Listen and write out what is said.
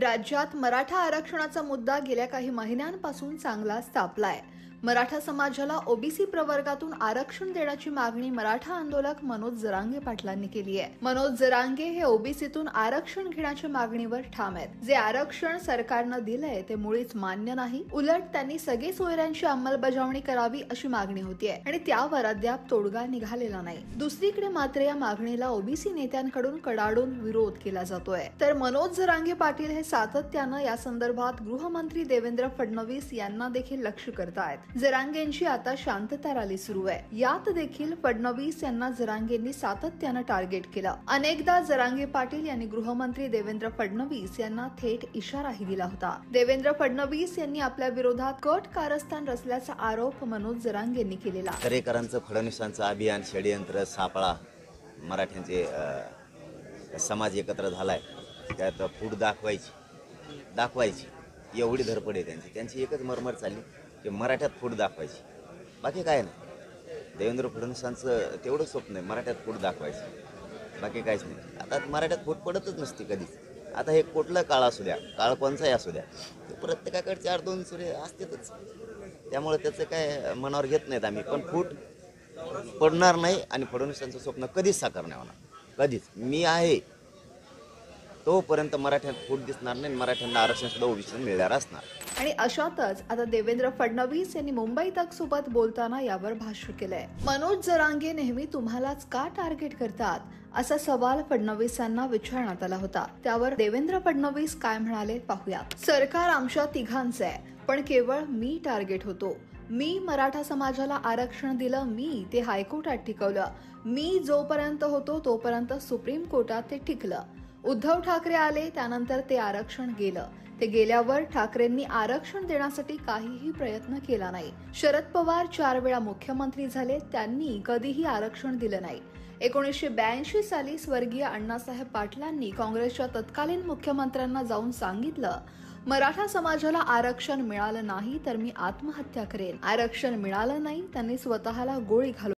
राज्यात मराठा आरक्षणाचा मुद्दा गेल्या काही महिन्यांपासून चांगलाच तापलाय। मराठा समाजाला ओबीसी प्रवर्गातून आरक्षण देण्याची मागणी मराठा आंदोलक मनोज जरांगे पाटलांनी केली आहे। मनोज जरांगे हे ओबीसीतून आरक्षण घेण्याच्या मागणीवर ठाम आहेत। जे आरक्षण सरकारनं दिलंय ते मुळीच मान्य नाही, उलट त्यांनी सगळे सोयऱ्यांची अंमलबजावणी करावी अशी मागणी होतीये आणि त्यावर अद्याप तोडगा निघालेला नाही। दुसरीकडे मात्र या मागणीला ओबीसी नेत्यांकडून कडाडून विरोध केला जातोय। तर मनोज जरांगे पाटील हे सातत्यानं या संदर्भात गृहमंत्री देवेंद्र फडणवीस यांना देखील लक्ष्य करतायत। जरांगेंची आता शांतता रॅली सुरू आहे। यात देखील फडणवीस यांना जरांगेंनी सातत्यानं टार्गेट केलं। अनेकदा जरांगे पाटील यांनी गृहमंत्री देवेंद्र फडणवीस यांना थेट इशाराही दिला होता। देवेंद्र फडणवीस यांनी आपल्या विरोधात कट कारस्थान रचल्याचा आरोप मनोज जरांगेंनी केलेला। दरेकरांचं फडणवीसांचं अभियान षडयंत्र सापळा मराठ्यांचे समाज एकत्र झालाय, त्यात फूट दाखवायची एवढी धडपड आहे त्यांची एकच मरमर चालली की मराठ्यात फूट दाखवायची, बाकी काय नाही। देवेंद्र फडणवीसांचं तेवढं स्वप्न आहे मराठ्यात फूट दाखवायची, बाकी काहीच नाही। आता मराठ्यात फूट पडतच नसते कधीच। आता हे कुठला काळ असू द्या, काळ कोणचाही असू द्या, प्रत्येकाकडे 4-2 सूर्य असतातच, त्यामुळे त्याचं काय मनावर घेत नाहीत आम्ही। पण फूट पडणार नाही आणि फडणवीसांचं स्वप्न कधीच साकार नाही होणार, कधीच। मी आहे तोपर्यंत मराठ्यात फूट दिसणार नाही, मराठ्यांना आरक्षण सुद्धा ओबीसी मिळणार असणार। आणि अशातच आता देवेंद्र फडणवीस यांनी मुंबई तक सोबत बोलताना यावर भाष्य केलंय। मनोज जरांगे नेहमी तुम्हालाच का टार्गेट करतात असा सवाल फडणवीसांना विचारण्यात आला होता। त्यावर देवेंद्र फडणवीस काय म्हणाले पाहूयात। सरकार आमच्या तिघांचं आहे, पण केवळ मी टार्गेट होतो। मी मराठा समाजाला आरक्षण दिलं, मी ते हायकोर्टात टिकवलं, मी जोपर्यंत होतो तोपर्यंत सुप्रीम कोर्टात ते टिकलं। उद्धव ठाकरे आले, त्यानंतर ते आरक्षण गेलं। ते गेल्यावर ठाकरेंनी आरक्षण देण्यासाठी काहीही प्रयत्न केला नाही। शरद पवार 4 वेळा मुख्यमंत्री झाले, त्यांनी कधीही आरक्षण दिलं नाही। 1982 साली स्वर्गीय अण्णासाहेब पाटलांनी काँग्रेसच्या तत्कालीन मुख्यमंत्र्यांना जाऊन सांगितलं, मराठा समाजाला आरक्षण मिळालं नाही तर मी आत्महत्या करेन। आरक्षण मिळालं नाही, त्यांनी स्वतःला गोळी घालून